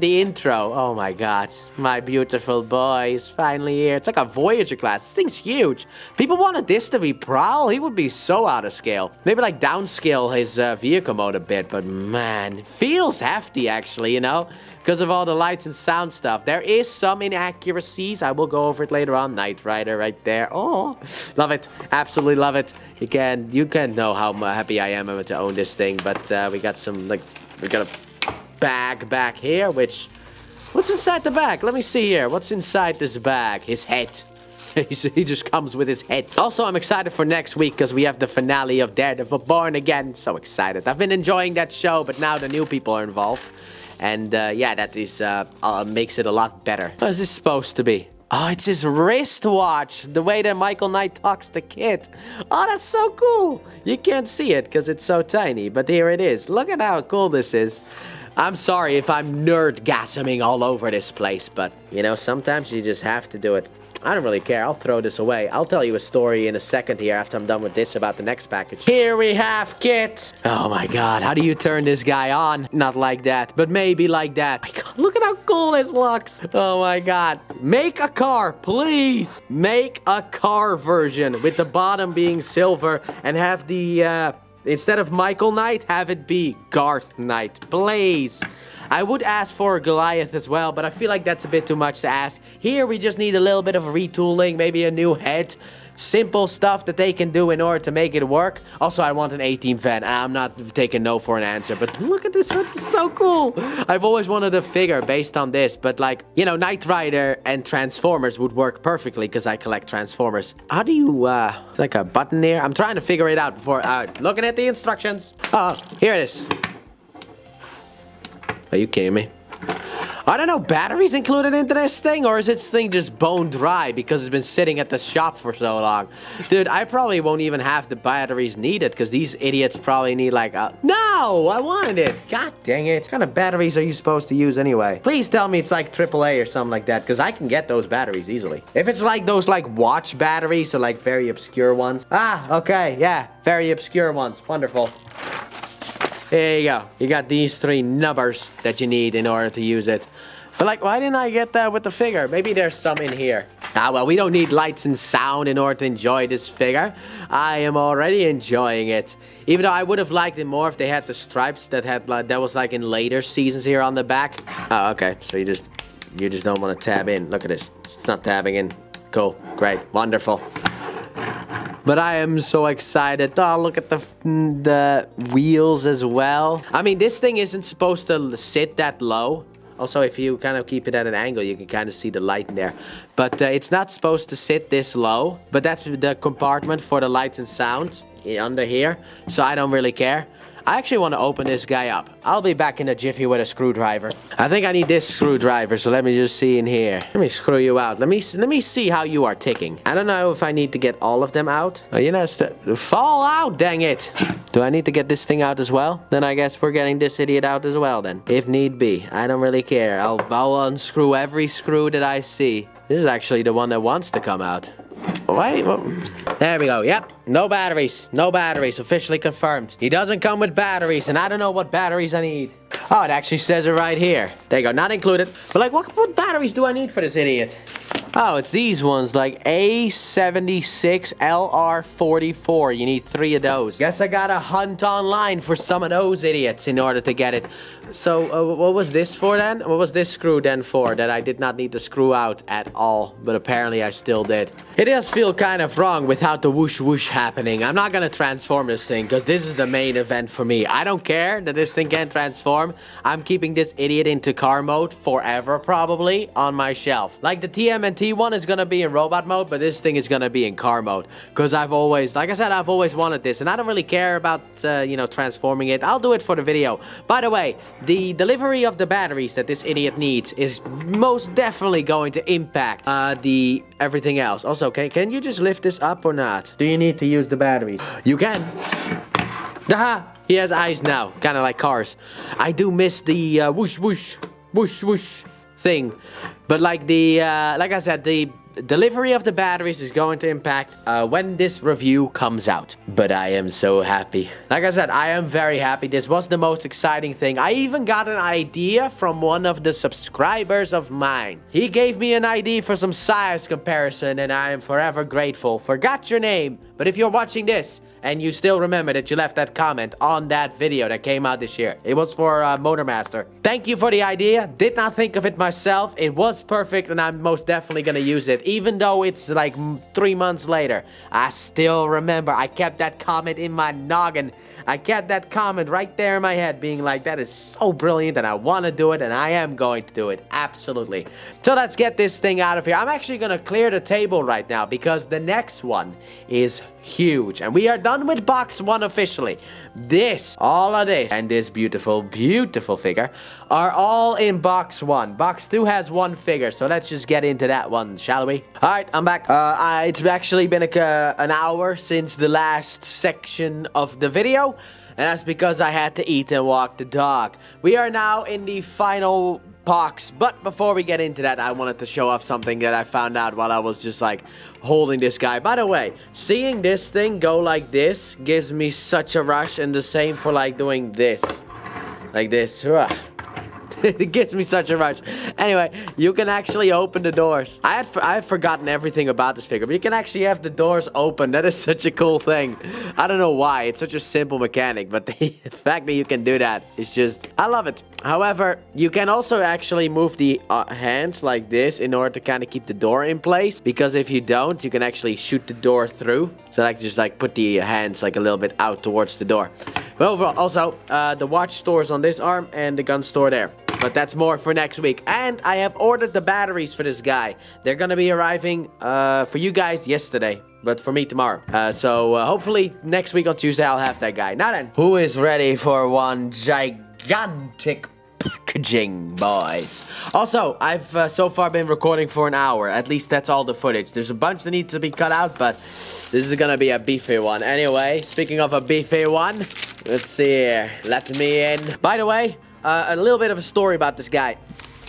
A: intro. Oh my god, my beautiful boy is finally here. It's like a Voyager class. This thing's huge. People wanted this to be Prowl. He would be so out of scale. Maybe like downscale his vehicle mode a bit, but man, feels hefty actually, you know? because of all the lights and sound stuff. There is some inaccuracies. I will go over it later on. Knight Rider right there. Oh, love it. Absolutely love it. You can know how happy I am to own this thing. But we got some, like, we got a bag back here, which... What's inside the bag? Let me see here. What's inside this bag? His head. He just comes with his head. Also, I'm excited for next week because we have the finale of Daredevil Born Again. So excited. I've been enjoying that show, but now the new people are involved. And yeah, that is makes it a lot better. What is this supposed to be? Oh, it's his wristwatch. The way that Michael Knight talks to K.I.T.T. Oh, that's so cool. You can't see it because it's so tiny, but here it is. Look at how cool this is. I'm sorry if I'm nerd-gasming all over this place, but, you know, sometimes you just have to do it. I don't really care. I'll throw this away. I'll tell you a story in a second here after I'm done with this about the next package. Here we have K.I.T.T. Oh my god, how do you turn this guy on? Not like that, but maybe like that. My god, look at how cool this looks. Oh my god. Make a car, please. Make a car version with the bottom being silver and have the... Instead of Michael Knight, have it be Garth Knight, please. I would ask for Goliath as well, but I feel like that's a bit too much to ask. Here, we just need a little bit of retooling, maybe a new head. Simple stuff that they can do in order to make it work. Also, I want an A-Team fan. I'm not taking no for an answer, but look at this. This is so cool. I've always wanted a figure based on this, but like, you know, Knight Rider and Transformers would work perfectly because I collect Transformers. How do you, like a button here? I'm trying to figure it out before, looking at the instructions. Oh, here it is. Are you kidding me? I don't know, batteries included into this thing? Or is this thing just bone dry because it's been sitting at the shop for so long? Dude, I probably won't even have the batteries needed because these idiots probably need like a... No! I wanted it! God dang it. What kind of batteries are you supposed to use anyway? Please tell me it's like AAA or something like that because I can get those batteries easily. If it's like those like watch batteries or like very obscure ones. Ah, okay, yeah. Very obscure ones. Wonderful. There you go. You got these 3 numbers that you need in order to use it. But like, why didn't I get that with the figure? Maybe there's some in here. Ah, well, we don't need lights and sound in order to enjoy this figure. I am already enjoying it. Even though I would have liked it more if they had the stripes that had that was like in later seasons here on the back. Oh, okay. So you just don't want to tab in. Look at this. It's not tabbing in. Cool. Great. Wonderful. But I am so excited. Oh, look at the wheels as well. I mean, this thing isn't supposed to sit that low. Also, if you kind of keep it at an angle, you can kind of see the light in there. But it's not supposed to sit this low. But that's the compartment for the lights and sound under here. So I don't really care. I actually want to open this guy up. I'll be back in a jiffy with a screwdriver. I think I need this screwdriver, so let me just see in here. Let me screw you out. Let me see how you are ticking. I don't know if I need to get all of them out. Oh, you know, fall out, dang it. Do I need to get this thing out as well? Then I guess we're getting this idiot out as well then. If need be. I don't really care. I'll unscrew every screw that I see. This is actually the one that wants to come out. Wait, there we go. Yep, no batteries. No batteries. Officially confirmed. He doesn't come with batteries, and I don't know what batteries I need. Oh, it actually says it right here. There you go. Not included. But like, what batteries do I need for this idiot? Oh, it's these ones, like A76 LR44. You need 3 of those. Guess I gotta hunt online for some of those idiots in order to get it. So, what was this for then? What was this screw then for that I did not need to screw out at all? But apparently I still did. It does feel kind of wrong without the whoosh whoosh happening. I'm not gonna transform this thing because this is the main event for me. I don't care that this thing can't transform. I'm keeping this idiot into car mode forever probably on my shelf. Like the TMNT one is gonna be in robot mode, but this thing is gonna be in car mode. Because I've always, like I said, I've always wanted this. And I don't really care about, you know, transforming it. I'll do it for the video. By the way, the delivery of the batteries that this idiot needs is most definitely going to impact the everything else. Also, can you just lift this up or not? Do you need to use the batteries? You can. Haha, he has eyes now, kind of like cars. I do miss the whoosh whoosh, whoosh whoosh thing. But like like I said, the delivery of the batteries is going to impact when this review comes out. But I am so happy. Like I said, I am very happy. This was the most exciting thing. I even got an idea from one of the subscribers of mine. He gave me an idea for some size comparison, and I am forever grateful. Forgot your name, but if you're watching this and you still remember that you left that comment on that video that came out this year. It was for Motormaster. Thank you for the idea. Did not think of it myself. It was perfect, and I'm most definitely gonna use it. Even though it's like 3 months later, I still remember. I kept that comment in my noggin. I kept that comment right there in my head, being like, that is so brilliant, and I want to do it, and I am going to do it. Absolutely. So let's get this thing out of here. I'm actually going to clear the table right now, because the next one is huge. And we are done with box 1 officially. This, all of this, and this beautiful, beautiful figure are all in box 1. Box 2 has 1 figure, so let's just get into that one, shall we? Alright, I'm back. It's actually been an hour since the last section of the video, and that's because I had to eat and walk the dog. We are now in the final box, but before we get into that, I wanted to show off something that I found out while I was just like holding this guy. By the way, seeing this thing go like this gives me such a rush, and the same for like doing this. Like this. It gives me such a rush. Anyway, you can actually open the doors. I had forgotten everything about this figure, but you can actually have the doors open. That is such a cool thing. I don't know why. It's such a simple mechanic, but the fact that you can do that is just... I love it. However, you can also actually move the hands like this in order to kind of keep the door in place, because if you don't, you can actually shoot the door through. So I can just like put the hands like a little bit out towards the door. But overall, also, the watch store is on this arm and the gun store there. But that's more for next week. And I have ordered the batteries for this guy. They're gonna be arriving for you guys yesterday, but for me tomorrow. So hopefully next week on Tuesday I'll have that guy. Now then, who is ready for one gigantic packaging, boys? Also, I've so far been recording for an hour. At least that's all the footage. There's a bunch that needs to be cut out, but this is gonna be a beefy one. Anyway, speaking of a beefy one, let's see here. Let me in. By the way, a little bit of a story about this guy.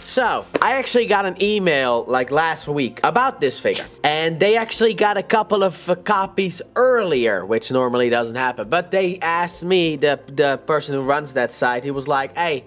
A: So, I actually got an email like last week about this figure. And they actually got a couple of copies earlier, which normally doesn't happen. But they asked me, the person who runs that site, he was like, hey,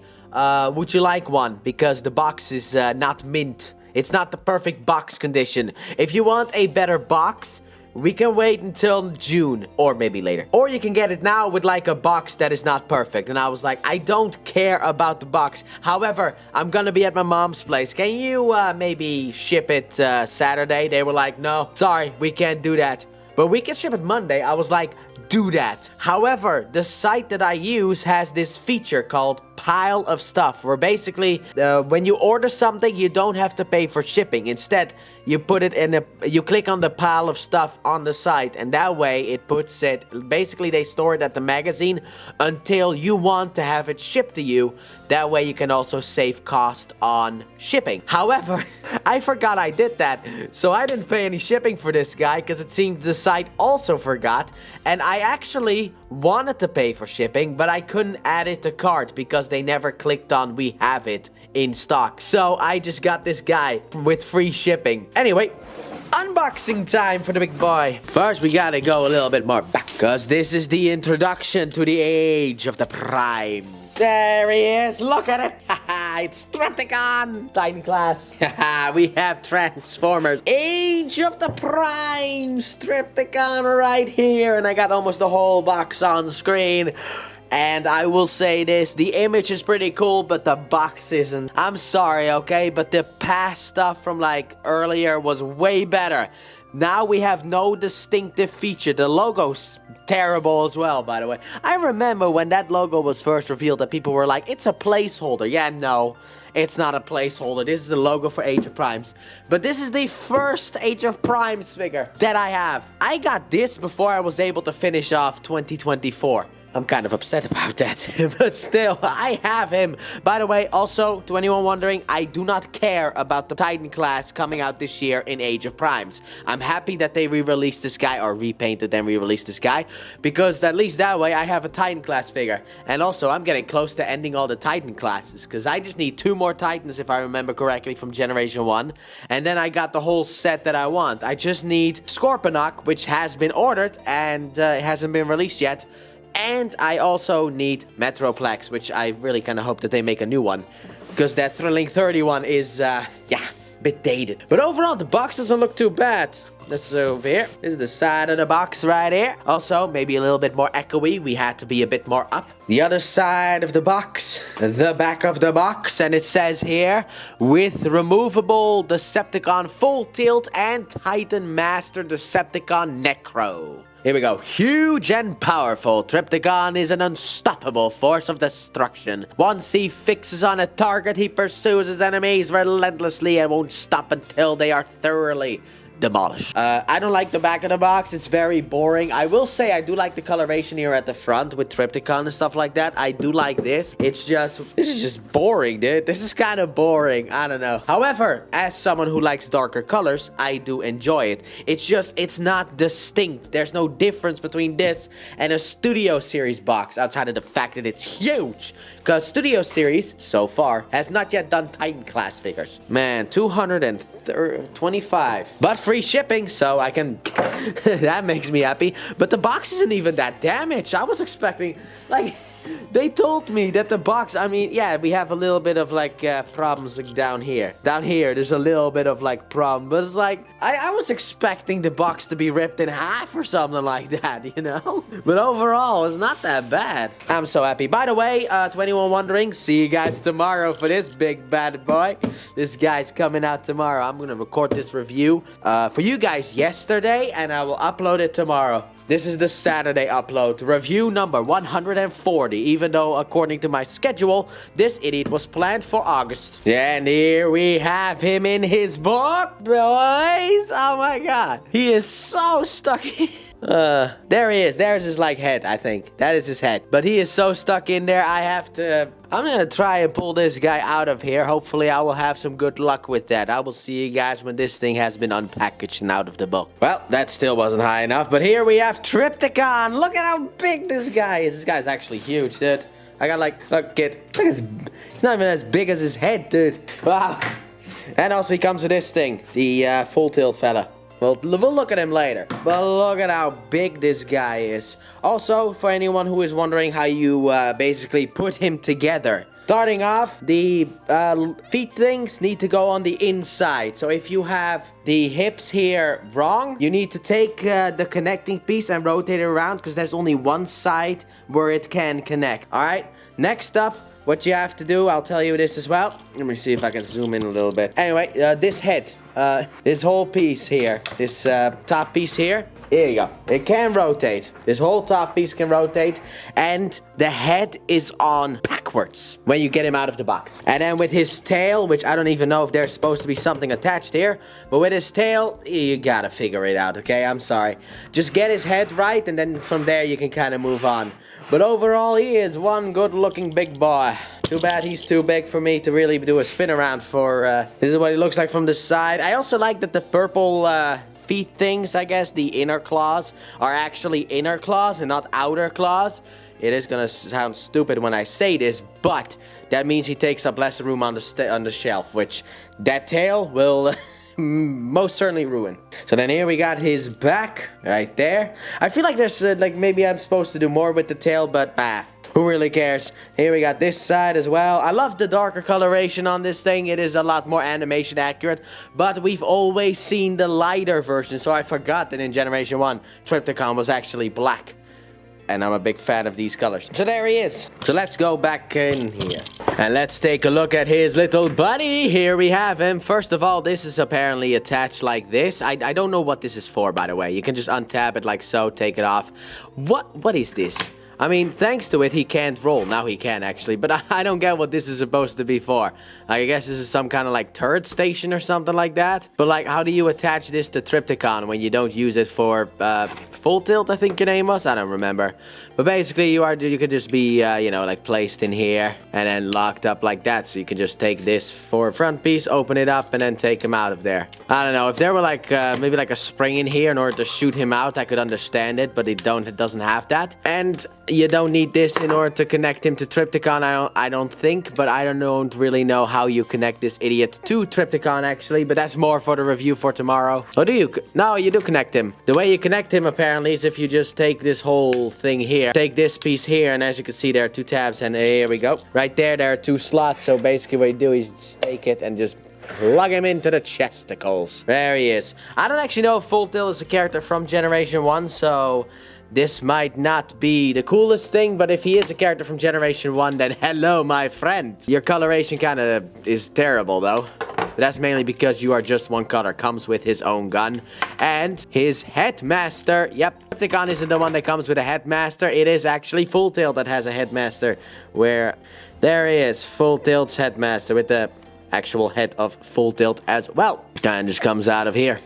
A: would you like one? Because the box is not mint. It's not the perfect box condition. If you want a better box, we can wait until June, or maybe later. Or you can get it now with like a box that is not perfect. And I was like, I don't care about the box. However, I'm gonna be at my mom's place. Can you maybe ship it Saturday? They were like, no, sorry, we can't do that. But we can ship it Monday. I was like, do that. However, the site that I use has this feature called Pile of Stuff, where basically when you order something, you don't have to pay for shipping. Instead, you put it in you click on the pile of stuff on the site, and that way it puts it, basically they store it at the magazine until you want to have it shipped to you. That way you can also save cost on shipping. However, I forgot I did that, so I didn't pay any shipping for this guy, because it seems the site also forgot, and I actually wanted to pay for shipping, but I couldn't add it to cart because they never clicked on we have it in stock. So I just got this guy with free shipping. Anyway, unboxing time for the big boy. First, we gotta go a little bit more back, because this is the introduction to the age of the primes. There he is. Look at it. It's Strepticon. Titan class. We have Transformers. Age of the Prime. Strepticon right here. And I got almost the whole box on screen. And I will say this, the image is pretty cool, but the box isn't. I'm sorry, okay? But the past stuff from like earlier was way better. Now we have no distinctive feature. The logo's terrible as well, by the way. I remember when that logo was first revealed that people were like, it's a placeholder. Yeah, no, it's not a placeholder. This is the logo for Age of Primes. But this is the first Age of Primes figure that I have. I got this before I was able to finish off 2024. I'm kind of upset about that, but still, I have him. By the way, also, to anyone wondering, I do not care about the Titan class coming out this year in Age of Primes. I'm happy that they re-released this guy, or repainted and re-released this guy, because at least that way I have a Titan class figure. And also, I'm getting close to ending all the Titan classes, because I just need 2 more Titans, if I remember correctly, from Generation 1. And then I got the whole set that I want. I just need Scorponok, which has been ordered, and it hasn't been released yet. And I also need Metroplex, which I really kind of hope that they make a new one. Because that Thrilling 31 is, yeah, bit dated. But overall, the box doesn't look too bad. This is over here. This is the side of the box right here. Also, maybe a little bit more echoey. We had to be a bit more up. The other side of the box, the back of the box, and it says here, with removable Decepticon Full Tilt and Titan Master Decepticon Necro. Here we go. Huge and powerful, Trypticon is an unstoppable force of destruction. Once he fixes on a target, he pursues his enemies relentlessly and won't stop until they are thoroughly demolished. I don't like the back of the box. It's very boring. I will say I do like the coloration here at the front with Trypticon and stuff like that. I do like this. This is just boring, dude. This is kind of boring. I don't know. However, as someone who likes darker colors, I do enjoy it. It's not distinct. There's no difference between this and a Studio Series box outside of the fact that it's huge. Because Studio Series, so far, has not yet done Titan class figures. Man, 225. But free shipping, so I can... that makes me happy. But the box isn't even that damaged. I was expecting, like... They told me that the box, I mean, yeah, we have a little bit of, like, problems like, down here. Down here, there's a little bit of, like, problem. But it's like, I was expecting the box to be ripped in half or something like that, you know? But overall, it's not that bad. I'm so happy. By the way, to anyone wondering, see you guys tomorrow for this big bad boy. This guy's coming out tomorrow. I'm going to record this review for you guys yesterday, and I will upload it tomorrow. This is the Saturday upload, review number 140, even though according to my schedule, this idiot was planned for August. And here we have him in his book, boys. Oh my god. He is so stuck in... there he is. There's his, like, head, I think. That is his head. But he is so stuck in there, I'm gonna try and pull this guy out of here. Hopefully, I will have some good luck with that. I will see you guys when this thing has been unpackaged and out of the book. Well, that still wasn't high enough, but here we have Trypticon. Look at how big this guy is. This guy's actually huge, dude. I got, like, look at... He's not even as big as his head, dude. Wow. And also, he comes with this thing. The, full tilt fella. We'll look at him later. But look at how big this guy is. Also, for anyone who is wondering how you basically put him together. Starting off, the feet things need to go on the inside. So if you have the hips here wrong, you need to take the connecting piece and rotate it around, because there's only one side where it can connect. Alright, next up, what you have to do, I'll tell you this as well. Let me see if I can zoom in a little bit. Anyway, this head, this whole piece here, this top piece here, here you go. It can rotate. This whole top piece can rotate, and the head is on backwards when you get him out of the box. And then with his tail, which I don't even know if there's supposed to be something attached here, but with his tail, you gotta figure it out, okay? I'm sorry. Just get his head right, and then from there you can kind of move on. But overall, he is one good-looking big boy. Too bad he's too big for me to really do a spin around for. This is what he looks like from the side. I also like that the purple feet things, I guess, the inner claws, are actually inner claws and not outer claws. It is gonna sound stupid when I say this, but that means he takes up less room on the shelf, which that tail will... most certainly ruin. So then here we got his back right there. I feel like there's like maybe I'm supposed to do more with the tail, but who really cares? Here we got this side as well. I love the darker coloration on this thing. It is a lot more animation accurate, but we've always seen the lighter version, so I forgot that in Generation 1 Trypticon was actually black. And I'm a big fan of these colors. So there he is. So let's go back in here. And let's take a look at his little buddy. Here we have him. First of all, this is apparently attached like this. I don't know what this is for, by the way. You can just untap it like so, take it off. What is this? I mean, thanks to it, he can't roll. Now he can, actually. But I don't get what this is supposed to be for. Like, I guess this is some kind of, like, turret station or something like that. But, like, how do you attach this to Trypticon when you don't use it for full tilt, I think your name was? I don't remember. But basically, you could just be, you know, like, placed in here and then locked up like that. So you can just take this for a front piece, open it up, and then take him out of there. I don't know. If there were, like, maybe, like, a spring in here in order to shoot him out, I could understand it. But it doesn't have that. And... you don't need this in order to connect him to Trypticon, I don't think, but I don't really know how you connect this idiot to Trypticon, actually, but that's more for the review for tomorrow. Oh, do you? No, you do connect him. The way you connect him, apparently, is if you just take this whole thing here, take this piece here, and as you can see, there are two tabs, and here we go. Right there are two slots, so basically what you do is just take it and just plug him into the chesticles. There he is. I don't actually know if Full Tilt is a character from Generation 1, so this might not be the coolest thing, but if he is a character from Generation 1, then hello, my friend. Your coloration kind of is terrible, though. But that's mainly because you are just one color. Comes with his own gun. And his headmaster. Yep, Decepticon isn't the one that comes with a headmaster. It is actually Full Tilt that has a headmaster. Where, there he is, Full Tilt's headmaster with the actual head of Full Tilt as well. And just comes out of here.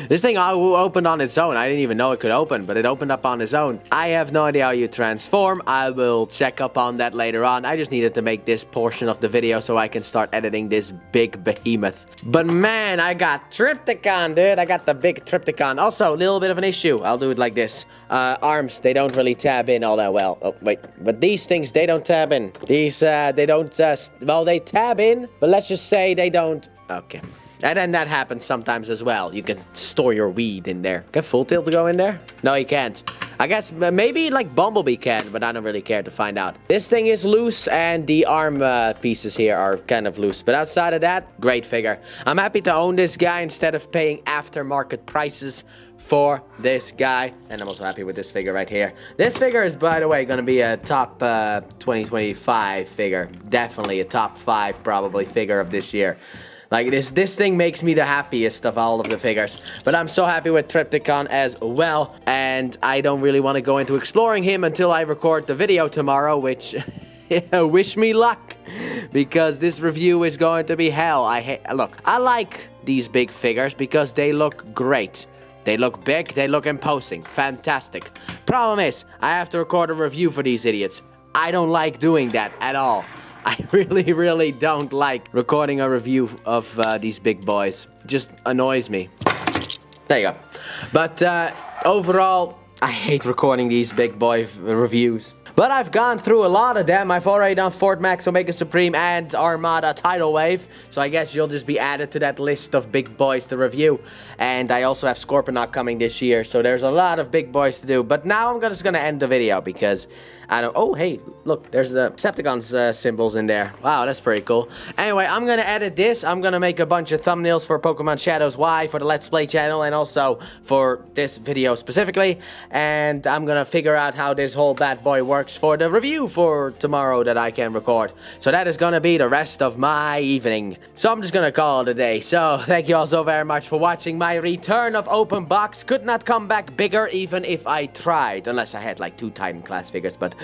A: This thing opened on its own. I didn't even know it could open, but it opened up on its own. I have no idea how you transform. I will check up on that later on. I just needed to make this portion of the video so I can start editing this big behemoth. But man, I got Trypticon, dude. I got the big Trypticon. Also, a little bit of an issue. I'll do it like this. Arms, they don't really tab in all that well. Oh, wait. But these things, they don't tab in. These, they don't, well, they tab in, but let's just say they don't. Okay. And then that happens sometimes as well. You can store your weed in there. Can Full Tilt go in there? No, he can't. I guess maybe like Bumblebee can, but I don't really care to find out. This thing is loose and the arm pieces here are kind of loose. But outside of that, great figure. I'm happy to own this guy instead of paying aftermarket prices for this guy. And I'm also happy with this figure right here. This figure is, by the way, going to be a top 2025 figure. Definitely a top 5 probably figure of this year. Like, this thing makes me the happiest of all of the figures. But I'm so happy with Trypticon as well. And I don't really want to go into exploring him until I record the video tomorrow, which... wish me luck. Because this review is going to be hell. Look, I like these big figures because they look great. They look big, they look imposing. Fantastic. Problem is, I have to record a review for these idiots. I don't like doing that at all. I really, really don't like recording a review of these big boys. Just annoys me. There you go. But overall, I hate recording these big boy reviews. But I've gone through a lot of them. I've already done Fort Max, Omega Supreme, and Armada Tidal Wave. So I guess you'll just be added to that list of big boys to review. And I also have Scorponok coming this year. So there's a lot of big boys to do. But now I'm just going to end the video because I don't... Oh, hey, look, there's the Decepticons symbols in there. Wow, that's pretty cool. Anyway, I'm going to edit this. I'm going to make a bunch of thumbnails for Pokemon Shadows Y for the Let's Play channel and also for this video specifically. And I'm going to figure out how this whole bad boy works for the review for tomorrow that I can record. So that is going to be the rest of my evening. So I'm just going to call it a day. So thank you all so very much for watching my return of Open Box. Could not come back bigger even if I tried. Unless I had like 2 Titan class figures, but...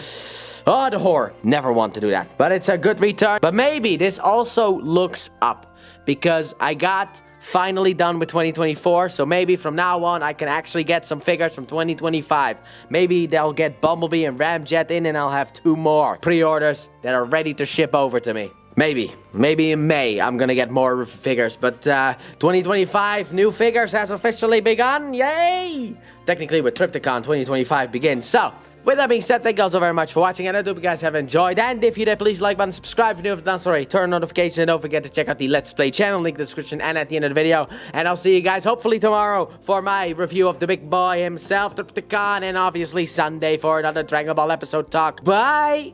A: oh, the horror. Never want to do that. But it's a good return. But maybe this also looks up. Because I got finally done with 2024. So maybe from now on I can actually get some figures from 2025. Maybe they'll get Bumblebee and Ramjet in and I'll have 2 more pre-orders that are ready to ship over to me. Maybe in May I'm gonna get more figures. But 2025 new figures has officially begun. Yay! Technically with Trypticon 2025 begins. So... with that being said, thank you all so very much for watching, and I hope you guys have enjoyed. And if you did, please like button, subscribe if you're new, if not already, turn notifications, and don't forget to check out the Let's Play channel, link in the description and at the end of the video. And I'll see you guys hopefully tomorrow for my review of the big boy himself, Trypticon, and obviously Sunday for another Dragon Ball episode talk. Bye!